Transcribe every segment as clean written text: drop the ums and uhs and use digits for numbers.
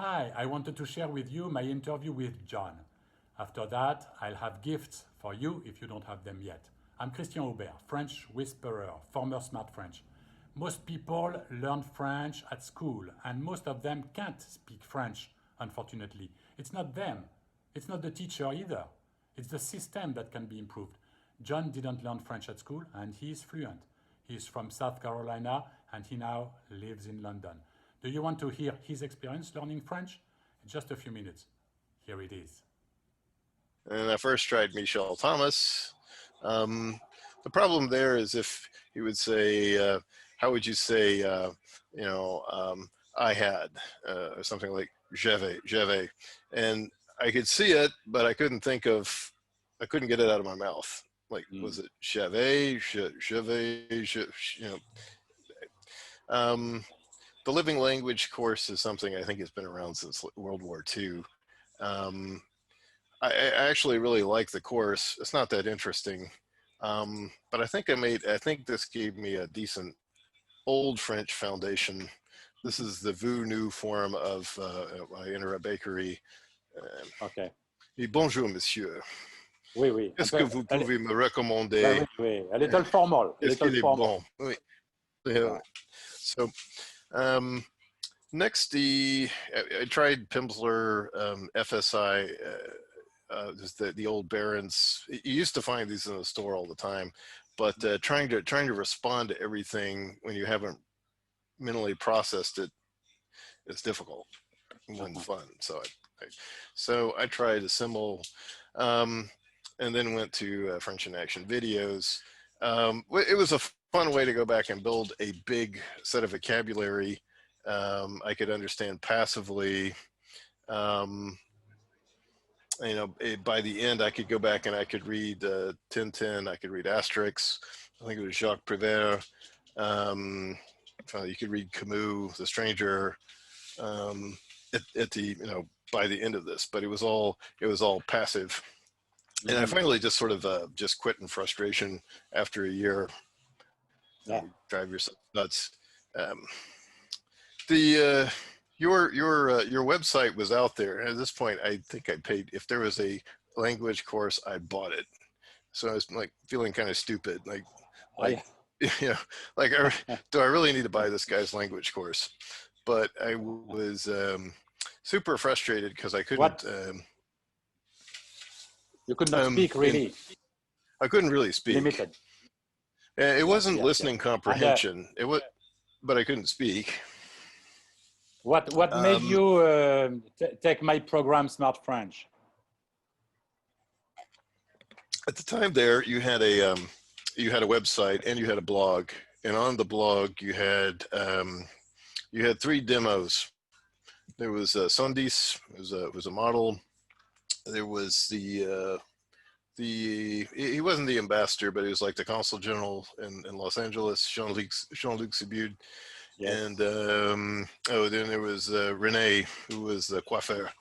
Hi, I wanted to share with you my interview with John. After that, I'll have gifts for you if you don't have them yet. I'm Christian Aubert, French whisperer, former Smart French. Most people learn French at school, and most of them can't speak French, unfortunately. It's not them, it's not the teacher either. It's the system that can be improved. John didn't learn French at school, and he is fluent. He's from South Carolina, and he now lives in London. Do you want to hear his experience learning French? In just a few minutes. Here it is. And I first tried Michel Thomas. The problem there is if he would say, how would you say, I had, or something like j'avais. And I could see it, but I couldn't get it out of my mouth. Like, was it j'avais, j'avais, the living language course is something I think has been around since World War II. I actually really like the course. It's not that interesting, but I think this gave me a decent old French foundation. This is the vous nous form of I enter a bakery. Okay. Et bonjour, monsieur. Oui, oui. Qu'est-ce que vous pouvez me recommander? Oui, oui. A little formal. Est-ce qu'il est bon? Oui. Yeah. So, next, I tried Pimsleur, FSI, just the old Barons. You used to find these in the store all the time, but trying to respond to everything when you haven't mentally processed it is difficult and fun. So I tried a symbol, and then went to French in Action videos. It was a fun way to go back and build a big set of vocabulary I could understand passively. By the end, I could go back and I could read Tintin, I could read Asterix, I think it was Jacques Prévert. You could read Camus, The Stranger, at the, by the end of this, but it was all passive. And I finally just sort of just quit in frustration after a year. Yeah. Drive yourself nuts. Your website was out there, and at this point, I think I paid. If there was a language course, I bought it. So I was like feeling kind of stupid, like, do I really need to buy this guy's language course? But I was super frustrated because I couldn't. You could not speak really. I couldn't really speak. Limited. It wasn't listening comprehension. It was, but I couldn't speak. What made you take my program, Smart French? At the time, there you had a website and you had a blog, and on the blog you had 3 demos. There was Sondis, it was a model. There was he wasn't the ambassador, but he was like the consul general in Los Angeles, Jean-Luc Sibud. Yes. And then there was Rene, who was the coiffeur.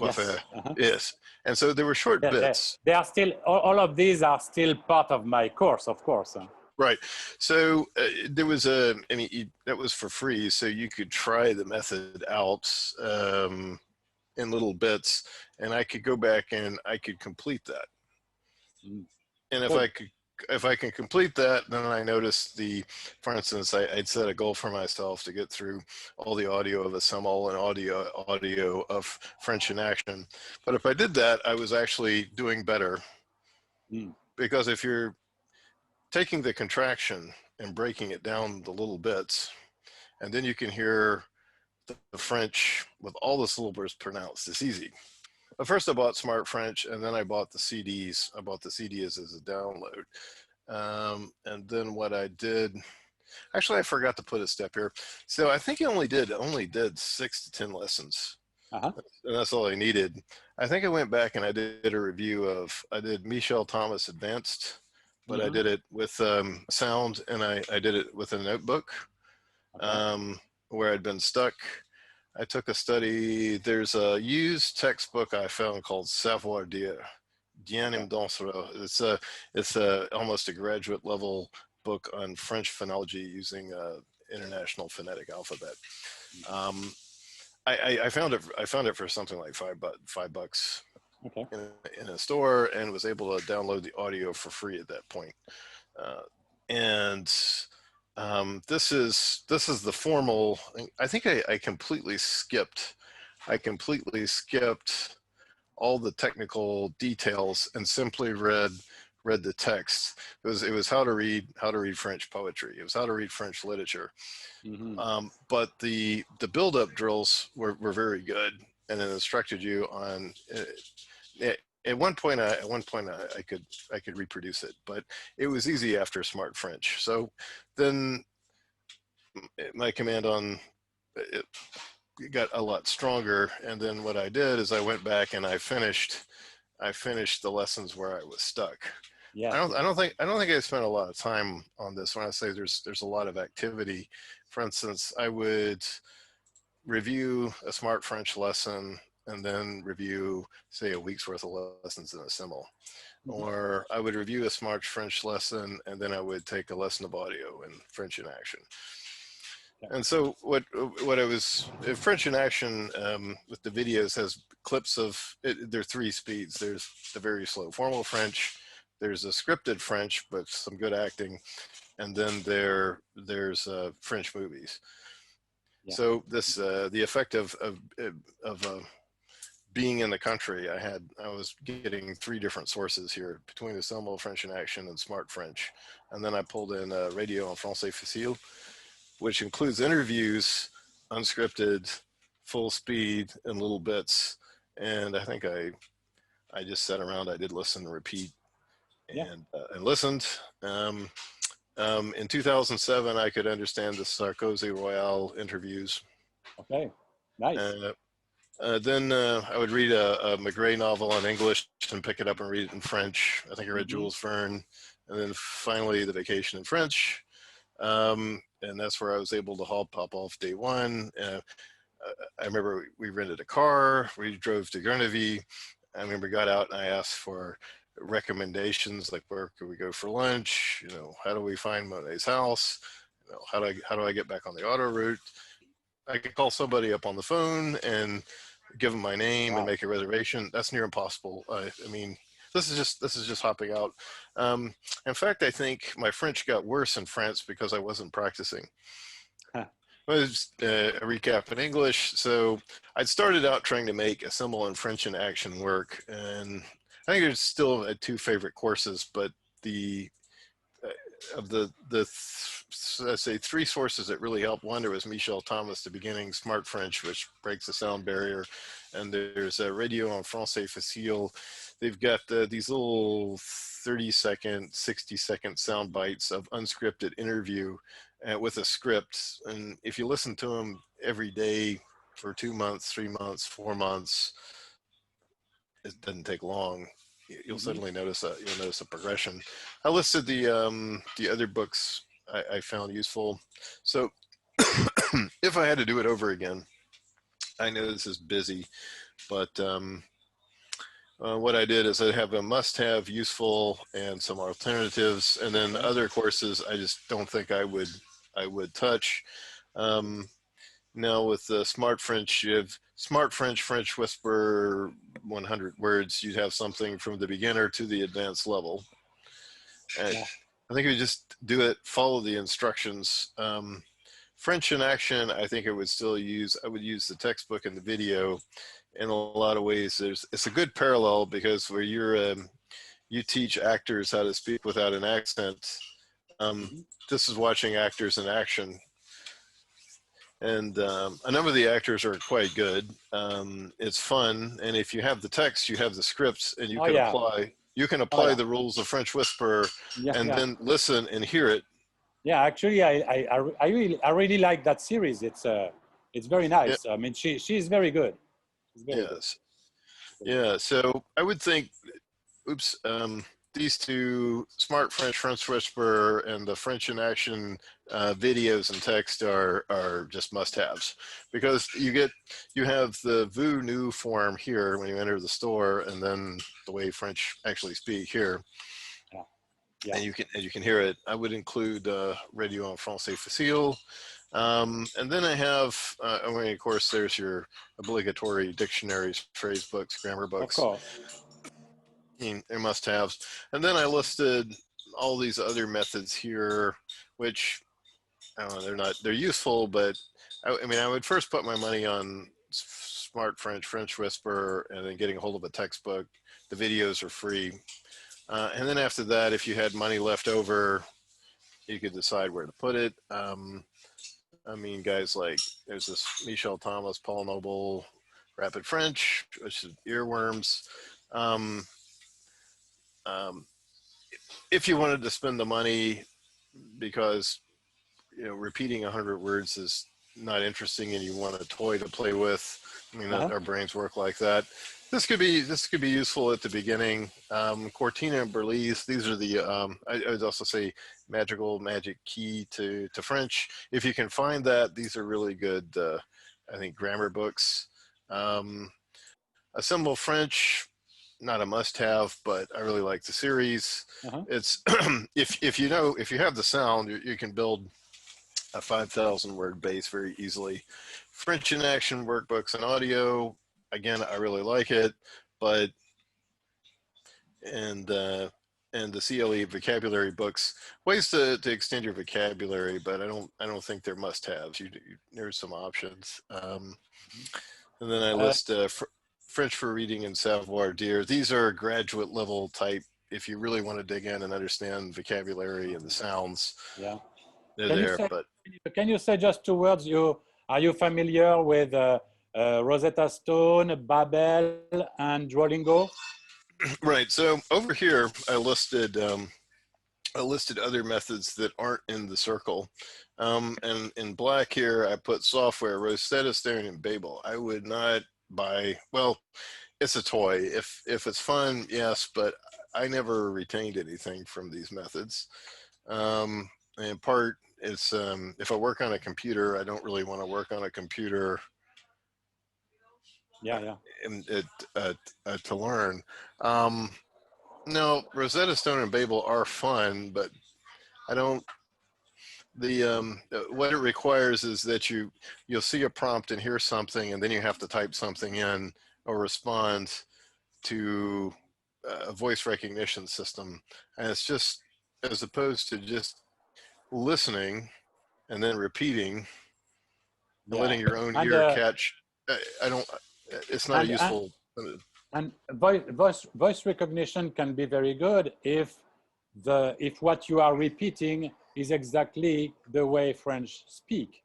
Yes. Yes. And so there were short bits. They are still, all of these are still part of my course, of course. Right. So there was that was for free, so you could try the method out in little bits, and I could go back and I could complete that. And if I can complete that, then I noticed for instance, I'd set a goal for myself to get through all the audio of a symbol and audio of French in Action. But if I did that, I was actually doing better. Because if you're taking the contraction and breaking it down the little bits, and then you can hear the French with all the syllables pronounced, it's easy. But first I bought Smart French, and then I bought the CDs. I bought the CDs as a download. And then what I did, actually I forgot to put a step here. So I think I only did 6 to 10 lessons. And that's all I needed. I think I went back and I did a review I did Michel Thomas Advanced, but I did it with sound, and I did it with a notebook where I'd been stuck. I took a study. There's a used textbook I found called Savoir Dire. It's almost a graduate level book on French phonology using International Phonetic Alphabet. I found it. I found it for something like $5 Okay. in a store, and was able to download the audio for free at that point. And this is the formal. I think I completely skipped. I completely skipped all the technical details and simply read the text. It was how to read French poetry. It was how to read French literature. But the build-up drills were very good, and it instructed you on. At one point, I could reproduce it, but it was easy after Smart French. So then my command on it got a lot stronger, and then what I did is I went back and I finished the lessons where I was stuck. Yeah. I don't think I spent a lot of time on this. When I say there's a lot of activity, for instance, I would review a Smart French lesson and then review, say, a week's worth of lessons in a simul. Or I would review a Smart French lesson and then I would take a lesson of audio in French in action. And so what I was French in action with the videos has clips of it. There are three speeds. There's the very slow formal French. There's a scripted French, but some good acting, and then there's French movies. Yeah. So this the effect of being in the country, I was getting three different sources here between the Selmo French in Action and Smart French, and then I pulled in Radio en Français Facile, which includes interviews, unscripted, full speed, and little bits. And I think I just sat around. I did listen and repeat, and listened. In 2007, I could understand the Sarkozy Royale interviews. Okay, nice. Then I would read a Maigret novel in English and pick it up and read it in French. I think I read Jules Verne. And then finally, The Vacation in French. And that's where I was able to pop off day one. I remember we rented a car. We drove to Guernsey. I remember got out and I asked for recommendations, like where could we go for lunch? You know, how do we find Monet's house? You know, how do I get back on the auto route? I could call somebody up on the phone and give them my name and make a reservation. That's near impossible. I mean, this is just hopping out. In fact, I think my French got worse in France because I wasn't practicing. Was a recap in English. So I'd started out trying to make a symbol in French in action work, and I think there's still two favorite courses, but of the let's say three sources that really helped. One, there was Michel Thomas, the beginning Smart French, which breaks the sound barrier, and there's a Radio en Français Facile. They've got these little 30-second, 60-second sound bites of unscripted interview with a script, and if you listen to them every day for 2 months, 3 months, 4 months, it doesn't take long. You'll suddenly notice a progression. I listed the other books I found useful. So if I had to do it over again, I know this is busy, but what I did is I have a must-have, useful, and some alternatives, and then other courses I just don't think I would touch. Now with the Smart French, you have Smart French, French Whisper, 100 words. You'd have something from the beginner to the advanced level. And I think if you just do it, follow the instructions. French in action, I think I would use the textbook and the video. In a lot of ways, it's a good parallel, because where you teach actors how to speak without an accent. This is watching actors in action. And a number of the actors are quite good. It's fun, and if you have the text, you have the scripts, and you can apply the rules of French Whisper, then listen and hear it. Yeah, actually, I really like that series. It's very nice. I mean, she's very good. Yes. Yeah. So I would think, these two, Smart French, French Whisper, and the French in Action videos and text are just must-haves, because you have the Vu Nu form here when you enter the store, and then the way French actually speak here. And you can hear it. I would include Radio en Français Facile. And then I have, I mean, of course, there's your obligatory dictionaries, phrase books, grammar Of books. course. I mean, they're must-haves. And then I listed all these other methods here, which I don't know, they're useful, but I mean, I would first put my money on Smart French, French Whisper, and then getting a hold of a textbook. The videos are free. And then after that, if you had money left over, you could decide where to put it. I mean, guys like, there's this Michel Thomas, Paul Noble, Rapid French, which is earworms. Um, um, if you wanted to spend the money because, you know, repeating 100 words is not interesting and you want a toy to play with, I mean, our brains work like that. This could be useful at the beginning. Cortina and Berlise, these are the, I would also say magic key to French. If you can find that, these are really good, I think, grammar books. Assemble French, not a must-have, but I really like the series. It's if you have the sound, you can build a 5,000 word base very easily. French in Action workbooks and audio, again, I really like it, but and the CLE vocabulary books, ways to extend your vocabulary, but I don't think they're must-haves. There's some options. And then I list French for Reading and Savoir Dire. These are graduate level type. If you really want to dig in and understand vocabulary and the sounds, Yeah. they're there. But can you say just 2 words? Are you familiar with Rosetta Stone, Babel, and Duolingo? Right. So over here, I listed other methods that aren't in the circle. And in black here, I put software, Rosetta Stone, and Babel. I would not buy, well, it's a toy. If it's fun, yes, but I never retained anything from these methods. And in part, it's if I work on a computer, I don't really want to work on a computer. Yeah. To learn. No, Rosetta Stone and Babel are fun, but I don't. What it requires is that you'll see a prompt and hear something, and then you have to type something in or respond to a voice recognition system, and it's just, as opposed to just listening and then repeating and letting your own ear catch. I don't. It's not a useful. And voice recognition can be very good if what you are repeating is exactly the way French speak,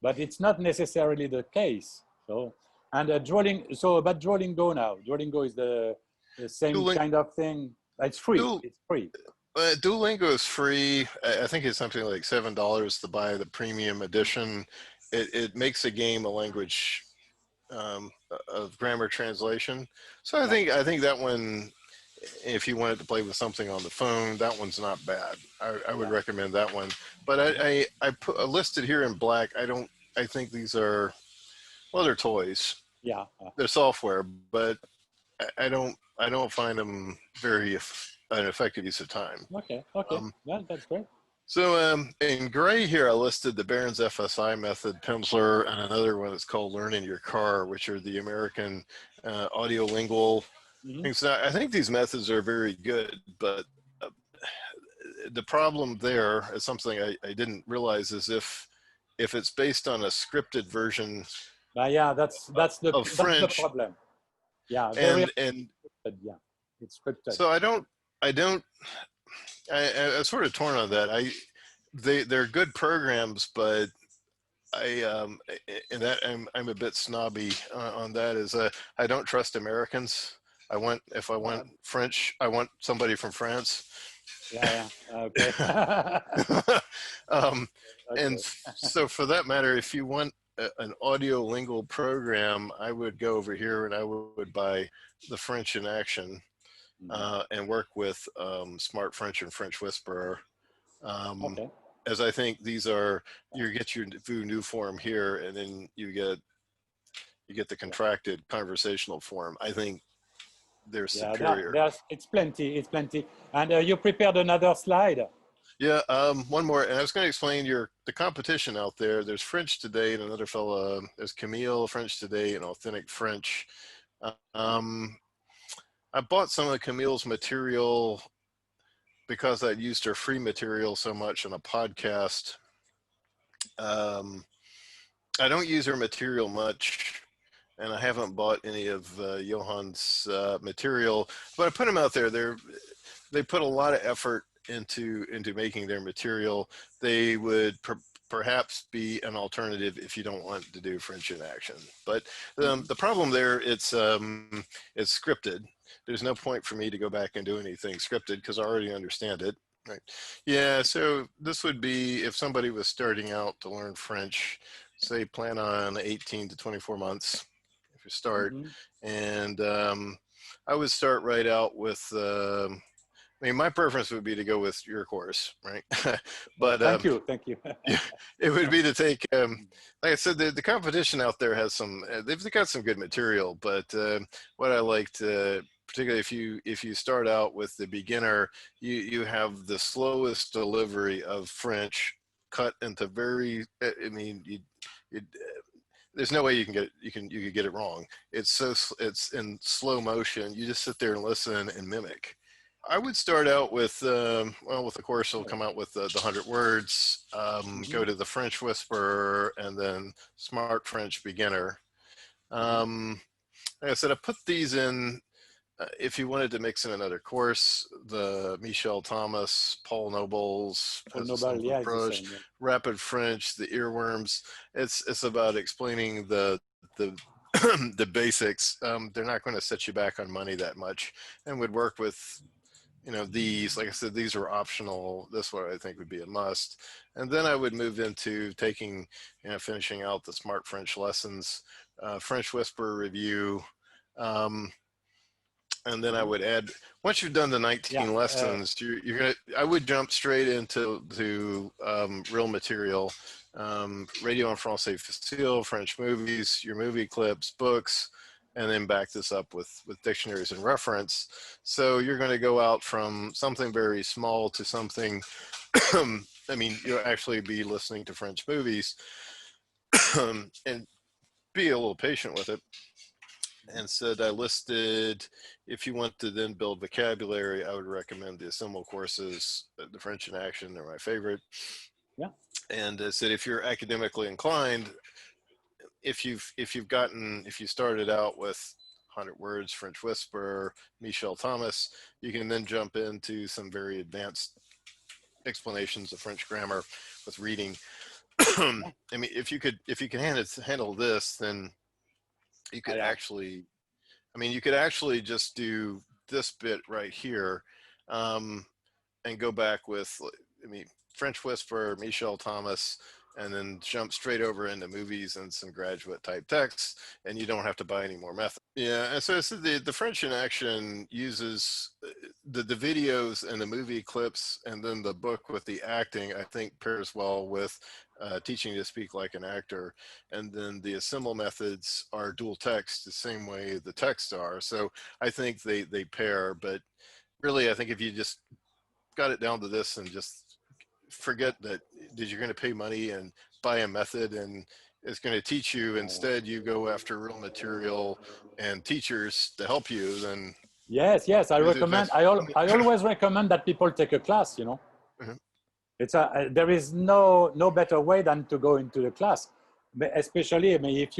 but it's not necessarily the case. So, and Duolingo now. Duolingo is the same kind of thing. It's free. It's free. Duolingo is free. I think it's something like $7 to buy the premium edition. It makes a game a language of grammar translation. So I think that one, if you wanted to play with something on the phone, that one's not bad. I would recommend that one. But I listed here in black. I think these are, well, they're toys. Yeah. They're software, but I don't find them very an effective use of time. Okay. Well, that's great. So in gray here, I listed the Barron's FSI method, Pimsleur, and another one that's called Learn in Your Car, which are the American audiolingual things. Now, I think these methods are very good, but the problem there is something I didn't realize is if it's based on a scripted version that's the problem. Yeah, and yeah, it's scripted. So I'm sort of torn on that. They're good programs, but and that I'm a bit snobby on that. Is I don't trust Americans. If I want French, I want somebody from France. Yeah. Okay. Okay. And so for that matter, if you want an audiolingual program, I would go over here and I would buy the French in Action. And work with Smart French and French Whisperer, as I think these are, you get your new form here, and then you get the contracted conversational form. I think they're superior. It's plenty. And you prepared another slide. Yeah, one more, and I was going to explain the competition out there, there's French Today and another fella, there's Camille, French Today, and Authentic French. Um, I bought some of Camille's material because I'd used her free material so much on a podcast. Um, I don't use her material much, and I haven't bought any of Johann's material, but I put them out there. They put a lot of effort into making their material. They would perhaps be an alternative if you don't want to do French in action. But the problem there, it's scripted. There's no point for me to go back and do anything scripted because I already understand it. Right. Yeah. So this would be if somebody was starting out to learn French, say plan on 18 to 24 months if you start. And I would start right out with, I mean, my preference would be to go with your course, right? But thank you. yeah, it would be to take, like I said, the competition out there has some, they've got some good material, but what I liked, particularly if you start out with the beginner, you have the slowest delivery of French cut into very, I mean, there's no way you can get it, you could get it wrong. It's in slow motion. You just sit there and listen and mimic. I would start out with, well, with the course, it'll come out with the 100 words, go to the French Whisperer, and then Smart French Beginner. Like I said, I put these in, if you wanted to mix in another course, the Michel Thomas, Paul Noble's, Yeah, approach, Rapid French, the earworms. It's about explaining the the basics. They're not going to set you back on money that much, and would work with, you know, these. Like I said, these are optional. This one I think would be a must. And then I would move into taking, you know, finishing out the Smart French lessons, French Whisperer review. And then I would add, once you've done the 19 lessons, you're gonna, I would jump straight into real material, radio en français facile, French movies, your movie clips, books, and then back this up with dictionaries and reference. So you're going to go out from something very small to something, I mean, you'll actually be listening to French movies and be a little patient with it. And said I listed, if you want to then build vocabulary, I would recommend the Assemble courses. The French in Action are my favorite. Yeah. And I said if you're academically inclined, if you started out with 100 words, French Whisperer, Michel Thomas, you can then jump into some very advanced explanations of French grammar with reading. I mean, if you can handle this, then you could actually, I mean, you could actually just do this bit right here, and go back with, I mean, French Whisperer, Michel Thomas, and then jump straight over into movies and some graduate type texts, and you don't have to buy any more methods. Yeah, and so the French in Action uses the videos and the movie clips, and then the book with the acting, I think pairs well with teaching to speak like an actor. And then the Assemble methods are dual text the same way the texts are. So I think they pair, but really I think if you just got it down to this and just forget that you're going to pay money and buy a method and it's going to teach you, instead you go after real material and teachers to help you, then yes, I recommend, I always recommend that people take a class, you know. It's there is no better way than to go into the class, especially, I mean, if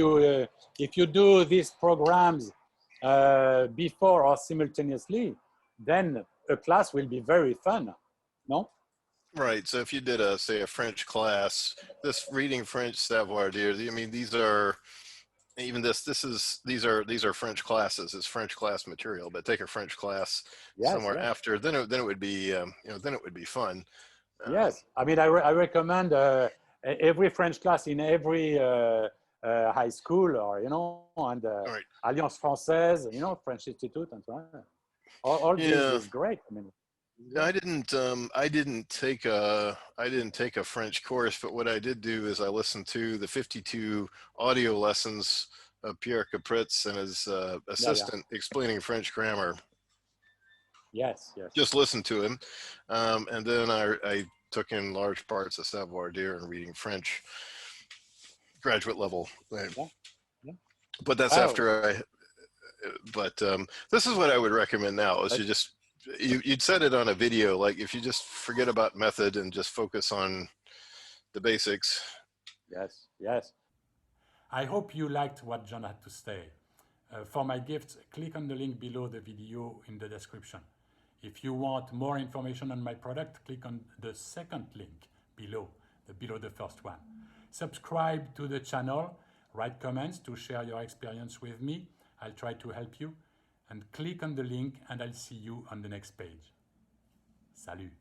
you do these programs before or simultaneously, then a class will be very fun, no? Right. So if you did a, say, a French class, this reading French savoir dire, I mean, these are, even these are French classes. It's French class material, but take a French class somewhere after, then it would be, you know, then it would be fun. Yes. I mean, I recommend every French class in every high school, or, you know, and right. Alliance Française, you know, French Institute and so on. All this is great. I mean, I didn't take a French course, but what I did do is I listened to the 52 audio lessons of Pierre Capritz and his assistant explaining French grammar. Yes. Just listen to him, and then I took in large parts of savoir dire and reading French graduate level. Yeah. Yeah. But that's Wow. after I. But this is what I would recommend now: is you'd set it on a video. Like if you just forget about method and just focus on the basics. Yes. Yes. I hope you liked what John had to say. For my gifts, click on the link below the video in the description. If you want more information on my product, click on the second link below the first one. Subscribe to the channel, write comments to share your experience with me. I'll try to help you. And click on the link and I'll see you on the next page. Salut!